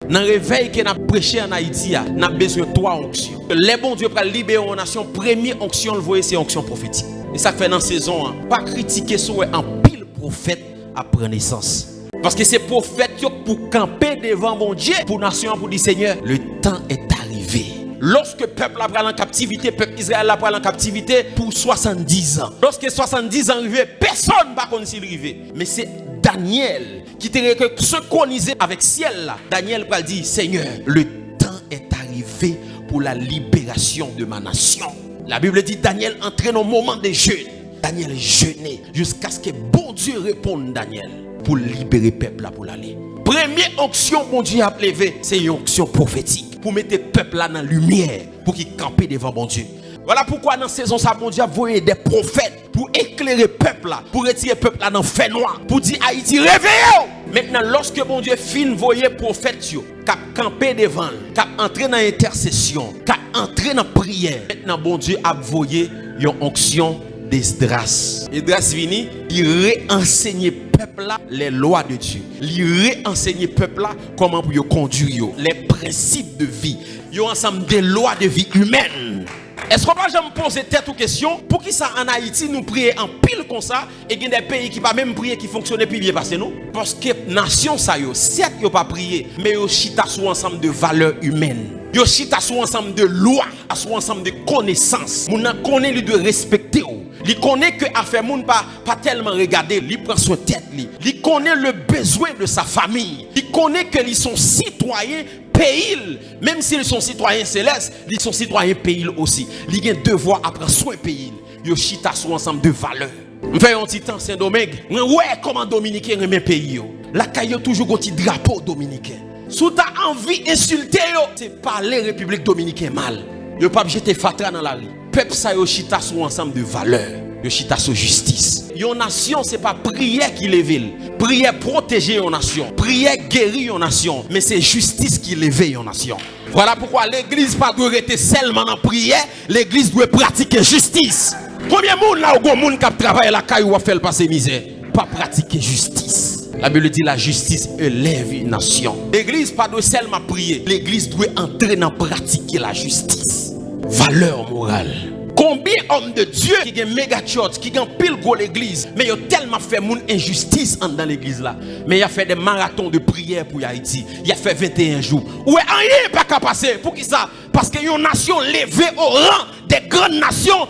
Dans le réveil que nous avons prêché en Haïti, nous avons besoin de 3 onctions. Les bons Dieu pour libérer une nation, première onction, le voyez, c'est onction prophétique. Et ça fait dans la saison, pas critiquer sur un pile prophète à prendre naissance. Parce que c'est prophète pour camper devant mon Dieu, pour nation, pour dire Seigneur, le temps est arrivé. Lorsque le peuple a pris en captivité, le peuple Israël a pris en captivité pour 70 ans. Lorsque 70 ans arrivent, personne ne va connaître s'il arrive. Mais c'est Daniel qui te synchronisé avec ciel là. Daniel va dire Seigneur, le temps est arrivé pour la libération de ma nation. La Bible dit Daniel entrait dans un moment de jeûne. Daniel jeûnait jusqu'à ce que bon Dieu réponde Daniel pour libérer le peuple là pour l'aller. Première onction mon Dieu a levé, c'est une onction prophétique pour mettre le peuple là dans la lumière pour qu'il campe devant bon Dieu. Voilà pourquoi dans la saison ça bon Dieu a envoyé des prophètes pour éclairer le peuple là, pour retirer le peuple là dans le fait noir, pour dire Haïti réveillez-vous. Maintenant lorsque bon Dieu fin voyer prophète qui a campé devant, qui a entré dans l'intercession, qui a entré dans la prière, maintenant bon Dieu a envoyé une onction d'Esdras. Esdras vini, il réenseigne peuple là les lois de Dieu. Il réenseigne peuple là comment pour conduire les principes de vie. Yo ensemble des lois de vie humaine. Est-ce qu'on va jamais poser tête aux questions pour qui ça en Haïti nous prier en pile comme ça et il y a des pays qui pas même prier qui fonctionnent plus bien parce que nous parce que nation ça yo certes yo pas prier mais yo chita sur ensemble de valeurs humaines. Yo chita sur ensemble de lois, sur ensemble de connaissances. Moun nan connaît lui de respecter ou. Li connaît que affaire moun pas tellement regarder, li prend soin tête li. Li connaît le besoin de sa famille. Li connaît que ils sont citoyens pays, même s'ils sont citoyens célestes, ils sont citoyens pays aussi. Ils ont un devoir à prendre soin pays. Ils chita sur ensemble de valeurs. Je fais un petit temps Saint-Domingue. Ouais, comment Dominicain remet pays. La caillou toujours un petit drapeau dominicain. Si tu as envie d'insulter, c'est parler République dominicaine mal. Yo pas jeter fatra dans la rue. Peuple ça yo chita sur ensemble de valeurs. Yo chita sur justice. Yon nation c'est pas prière qui lève. Prière protéger yon nation. Prière guérir yon nation, mais c'est justice qui lève yon nation. Voilà pourquoi l'église pas doit rester seulement en prière, l'église doit pratiquer justice. Combien de monde là ou gon monde qui travaille la caille ou a fait passer misère, pas pratiquer justice. La Bible dit la justice élève une nation. L'église pas doit seulement prier, l'église doit entrer dans pratiquer la justice. Valeur morale. Combien d'hommes de Dieu qui ont méga church, qui ont pile gros l'église, mais ils ont tellement fait mon injustice dans l'église là. Mais il a fait des marathons de prière pour Haïti. Il a fait 21 jours. Ouais, rien pas qu'à passer. Pour qui ça? Parce que une nation levée au rang des grandes nations,